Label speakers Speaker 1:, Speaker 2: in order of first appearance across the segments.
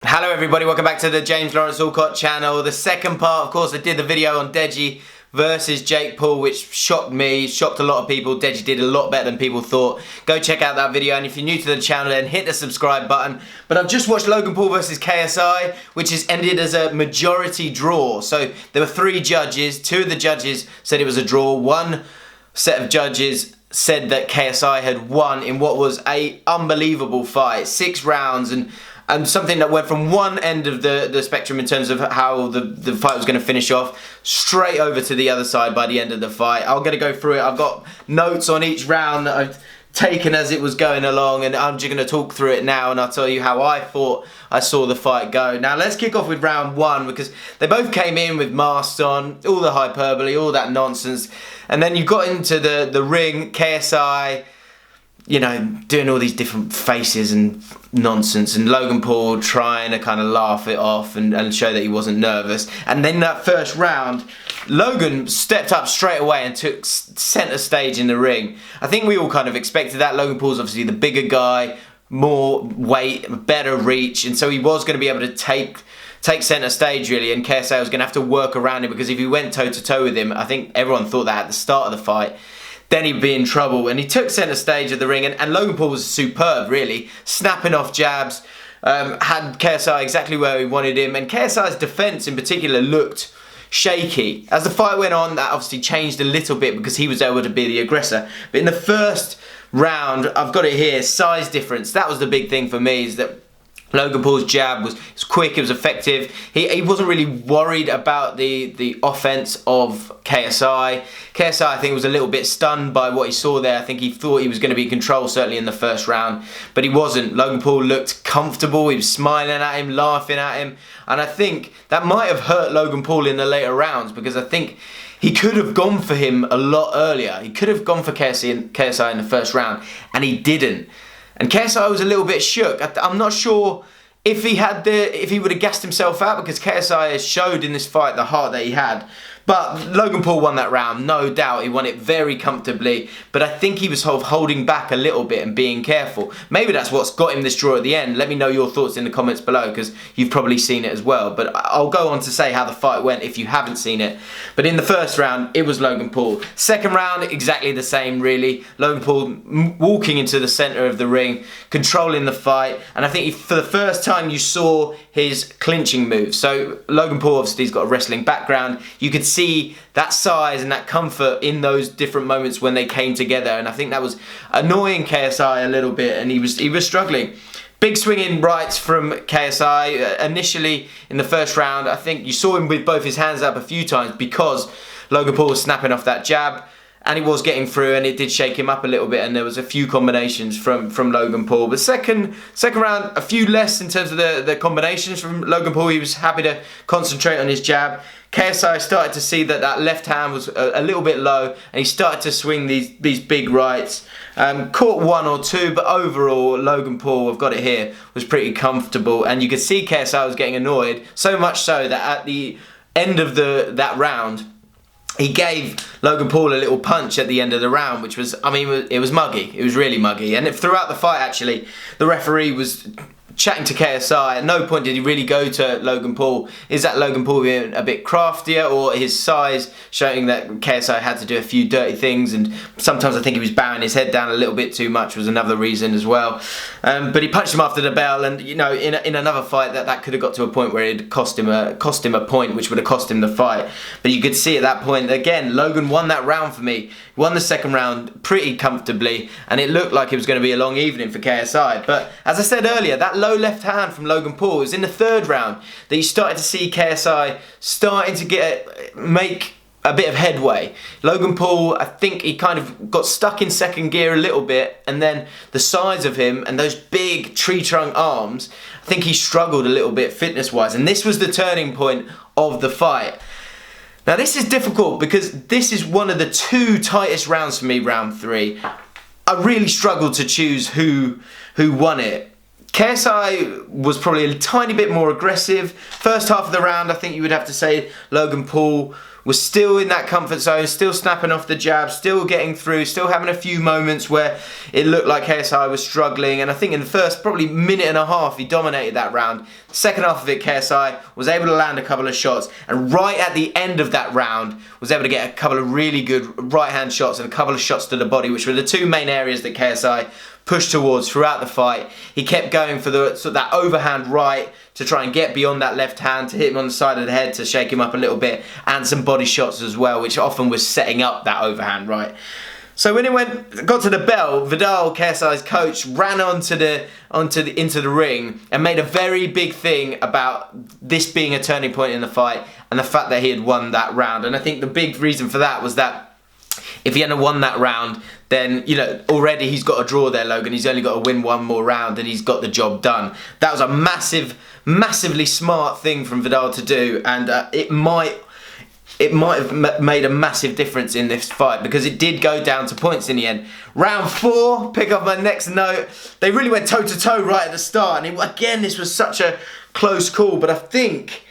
Speaker 1: Hello everybody, welcome back to the James Lawrence Allcott channel. The second part, of course, I did the video on Deji versus Jake Paul, which shocked me, shocked a lot of people. Deji did a lot better than people thought. Go check out that video, and if you're new to the channel, then hit the subscribe button. But I've just watched Logan Paul versus KSI, which has ended as a majority draw. So there were 3 judges. 2 of the judges said it was a draw. 1 set of judges said that KSI had won in what was a unbelievable fight. 6 rounds and something that went from one end of the spectrum in terms of how the fight was going to finish off, straight over to the other side by the end of the fight. I'm going to go through it. I've got notes on each round that I've taken as it was going along, and I'm just going to talk through it now, and I'll tell you how I thought I saw the fight go. Now let's kick off with round 1, because they both came in with masks on, all the hyperbole, all that nonsense, and then you got into the ring, KSI, you know, doing all these different faces and nonsense, and Logan Paul trying to kind of laugh it off and show that he wasn't nervous. And then that first round, Logan stepped up straight away and took centre stage in the ring. I think we all kind of expected that. Logan Paul's obviously the bigger guy, more weight, better reach, and so he was going to be able to take centre stage really, and KSI was going to have to work around him, because if he went toe to toe with him, I think everyone thought that at the start of the fight, then he'd be in trouble. And he took centre stage of the ring, and Logan Paul was superb really, snapping off jabs, had KSI exactly where he wanted him, and KSI's defence in particular looked shaky. As the fight went on, that obviously changed a little bit because he was able to be the aggressor. But in the first round, I've got it here, size difference, that was the big thing for me, is that Logan Paul's jab was quick, it was effective. He wasn't really worried about the offense of KSI. KSI, I think, was a little bit stunned by what he saw there. I think he thought he was going to be in control, certainly in the first round, but he wasn't. Logan Paul looked comfortable, he was smiling at him, laughing at him, and I think that might have hurt Logan Paul in the later rounds, because I think he could have gone for him a lot earlier. He could have gone for KSI in the first round, and he didn't. And KSI was a little bit shook. I'm not sure if he would have gassed himself out, because KSI has showed in this fight the heart that he had. But Logan Paul won that round, no doubt. He won it very comfortably. But I think he was sort of holding back a little bit and being careful. Maybe that's what's got him this draw at the end. Let me know your thoughts in the comments below, because you've probably seen it as well. But I'll go on to say how the fight went if you haven't seen it. But in the first round, it was Logan Paul. Second round, exactly the same really. Logan Paul walking into the centre of the ring, controlling the fight. And I think for the first time you saw his clinching move. So Logan Paul obviously has got a wrestling background. You could see that size and that comfort in those different moments when they came together, and I think that was annoying KSI a little bit, and he was struggling. Big swinging rights from KSI initially in the first round. I think you saw him with both his hands up a few times because Logan Paul was snapping off that jab, and he was getting through, and it did shake him up a little bit, and there was a few combinations from Logan Paul. But second round, a few less in terms of the combinations from Logan Paul. He was happy to concentrate on his jab. KSI started to see that left hand was a little bit low, and he started to swing these big rights. Caught 1 or 2, but overall, Logan Paul, I've got it here, was pretty comfortable, and you could see KSI was getting annoyed, so much so that at the end of that round, he gave Logan Paul a little punch at the end of the round, which was, I mean, it was muggy. It was really muggy. And throughout the fight, actually, the referee was chatting to KSI. At no point did he really go to Logan Paul. Is that Logan Paul being a bit craftier, or his size showing that KSI had to do a few dirty things? And sometimes I think he was bowing his head down a little bit too much was another reason as well. But he punched him after the bell, and you know, in another fight that could have got to a point where it cost him a point, which would have cost him the fight. But you could see at that point, again, Logan won that round for me. Won the second round pretty comfortably, and it looked like it was going to be a long evening for KSI. But as I said earlier, that low left hand from Logan Paul was in the third round that you started to see KSI starting to make a bit of headway. Logan Paul, I think he kind of got stuck in second gear a little bit, and then the size of him and those big tree trunk arms, I think he struggled a little bit fitness wise, and this was the turning point of the fight. Now this is difficult because this is one of the 2 tightest rounds for me, round 3. I really struggled to choose who won it. KSI was probably a tiny bit more aggressive. First half of the round, I think you would have to say Logan Paul was still in that comfort zone, still snapping off the jab, still getting through, still having a few moments where it looked like KSI was struggling. And I think in the first probably minute and a half, he dominated that round. Second half of it, KSI was able to land a couple of shots, and right at the end of that round, was able to get a couple of really good right-hand shots and a couple of shots to the body, which were the two main areas that KSI pushed towards throughout the fight. He kept going for the that overhand right to try and get beyond that left hand, to hit him on the side of the head to shake him up a little bit, and some body shots as well, which often was setting up that overhand right. So when it got to the bell, Vidal, KSI's coach, ran into the ring and made a very big thing about this being a turning point in the fight and the fact that he had won that round. And I think the big reason for that was that if he hadn't won that round, then, you know, already he's got a draw there, Logan. He's only got to win one more round and he's got the job done. That was a massively smart thing from Vidal to do, and it might have made a massive difference in this fight, because it did go down to points in the end. Round 4, pick up my next note, they really went toe to toe right at the start, and again, this was such a close call, but I think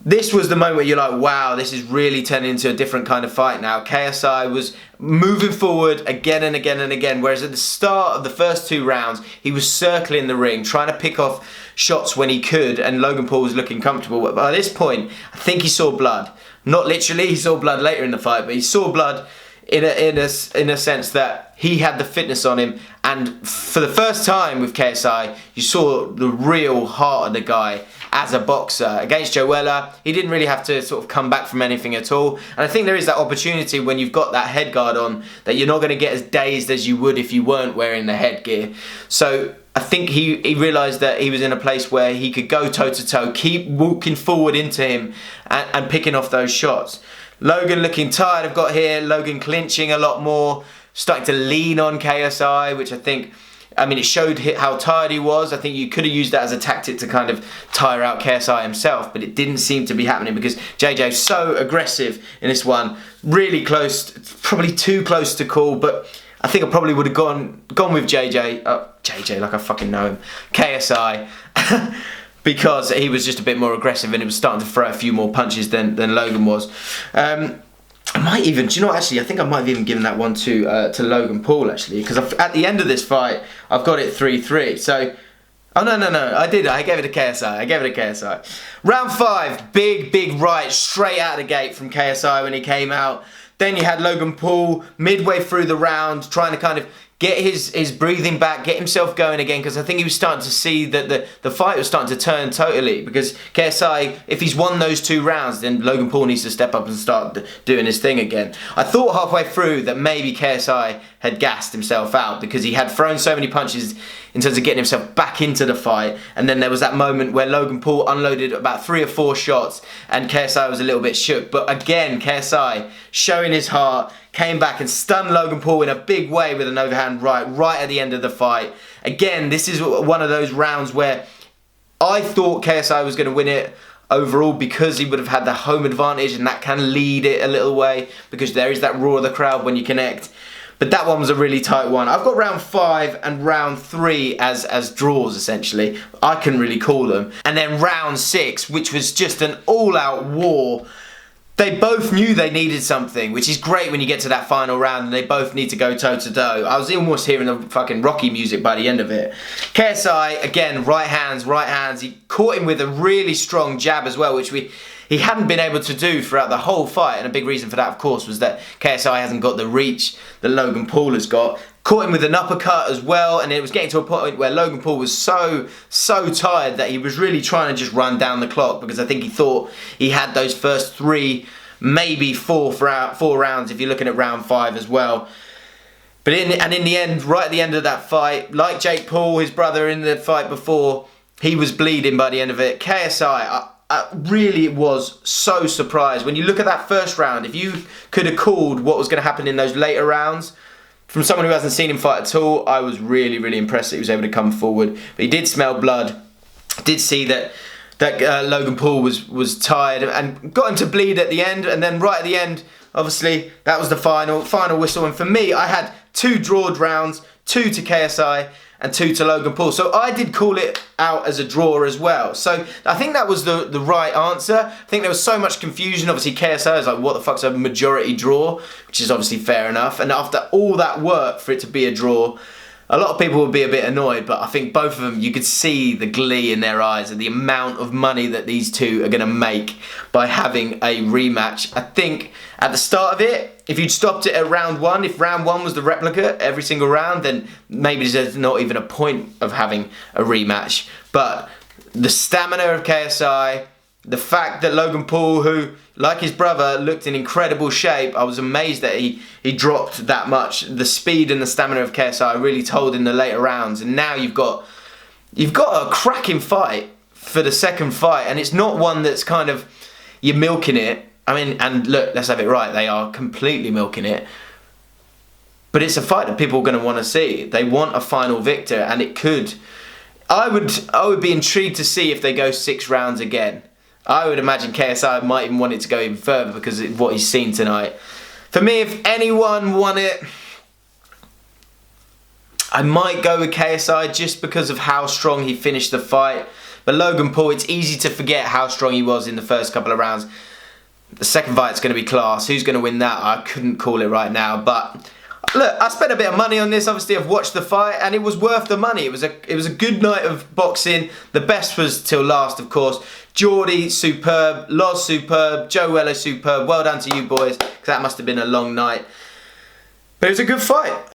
Speaker 1: this was the moment where you're like, wow, this is really turning into a different kind of fight now. KSI was moving forward again and again and again, whereas at the start of the first 2 rounds, he was circling the ring, trying to pick off shots when he could, and Logan Paul was looking comfortable. But by this point, I think he saw blood. Not literally, he saw blood later in the fight, but he saw blood in a sense that he had the fitness on him, and for the first time with KSI, you saw the real heart of the guy as a boxer. Against Joella, he didn't really have to sort of come back from anything at all, and I think there is that opportunity when you've got that head guard on that you're not going to get as dazed as you would if you weren't wearing the headgear. So I think he realised that he was in a place where he could go toe to toe, keep walking forward into him and picking off those shots. Logan looking tired of got here, Logan clinching a lot more, starting to lean on KSI, which I think, I mean, it showed how tired he was. I think you could have used that as a tactic to kind of tire out KSI himself, but it didn't seem to be happening because JJ's so aggressive in this one. Really close, probably too close to call, but I think I probably would have gone with JJ. JJ, like I fucking know him. KSI. Because he was just a bit more aggressive and he was starting to throw a few more punches than Logan was. I might even, do you know what, actually, I think I might have even given that one to Logan Paul, actually, because at the end of this fight, I've got it 3-3. So, oh no, I gave it to KSI. Round 5, big right, straight out of the gate from KSI when he came out. Then you had Logan Paul midway through the round trying to kind of get his breathing back, get himself going again, because I think he was starting to see that the fight was starting to turn totally, because KSI, if he's won those 2 rounds, then Logan Paul needs to step up and start doing his thing again. I thought halfway through that maybe KSI had gassed himself out because he had thrown so many punches in terms of getting himself back into the fight, and then there was that moment where Logan Paul unloaded about 3 or 4 shots and KSI was a little bit shook. But again, KSI showing his heart, came back and stunned Logan Paul in a big way with an overhand right at the end of the fight. Again, this is one of those rounds where I thought KSI was going to win it overall because he would have had the home advantage, and that can lead it a little way because there is that roar of the crowd when you connect. But that one was a really tight one. I've got round 5 and round 3 as draws, essentially. I couldn't really call them. And then round 6, which was just an all-out war. They both knew they needed something, which is great when you get to that final round and they both need to go toe-to-toe. I was almost hearing the fucking Rocky music by the end of it. KSI, again, right hands. He caught him with a really strong jab as well, which he hadn't been able to do throughout the whole fight. And a big reason for that, of course, was that KSI hasn't got the reach that Logan Paul has got. Caught him with an uppercut as well, and it was getting to a point where Logan Paul was so tired that he was really trying to just run down the clock, because I think he thought he had those first 3, maybe 4 rounds if you're looking at round 5 as well. But in the end, right at the end of that fight, like Jake Paul, his brother in the fight before, he was bleeding by the end of it. KSI, I really was so surprised. When you look at that first round, if you could have called what was going to happen in those later rounds, from someone who hasn't seen him fight at all, I was really impressed that he was able to come forward. But he did smell blood, did see that Logan Paul was tired and got him to bleed at the end. And then right at the end, obviously, that was the final whistle. And for me, I had 2 drawed rounds, 2 to KSI, and 2 to Logan Paul. So I did call it out as a draw as well. So I think that was the right answer. I think there was so much confusion. Obviously KSI is like, what the fuck's a majority draw? Which is obviously fair enough. And after all that work for it to be a draw, a lot of people would be a bit annoyed, but I think both of them, you could see the glee in their eyes and the amount of money that these two are going to make by having a rematch. I think at the start of it, if you'd stopped it at round 1, if round 1 was the replica every single round, then maybe there's not even a point of having a rematch. But the stamina of KSI, the fact that Logan Paul, who, like his brother, looked in incredible shape, I was amazed that he dropped that much. The speed and the stamina of KSI really told in the later rounds. And now you've got a cracking fight for the second fight. And it's not one that's kind of, you're milking it. I mean, and look, let's have it right. They are completely milking it. But it's a fight that people are going to want to see. They want a final victor. And it could. I would be intrigued to see if they go 6 rounds again. I would imagine KSI might even want it to go even further because of what he's seen tonight. For me, if anyone won it, I might go with KSI just because of how strong he finished the fight. But Logan Paul, it's easy to forget how strong he was in the first couple of rounds. The second fight's going to be class. Who's going to win that? I couldn't call it right now. But look, I spent a bit of money on this. Obviously, I've watched the fight and it was worth the money. It was a good night of boxing. The best was till last, of course. Geordie, superb. Loz, superb. Joe Weller, superb. Well done to you boys, because that must have been a long night. But it was a good fight.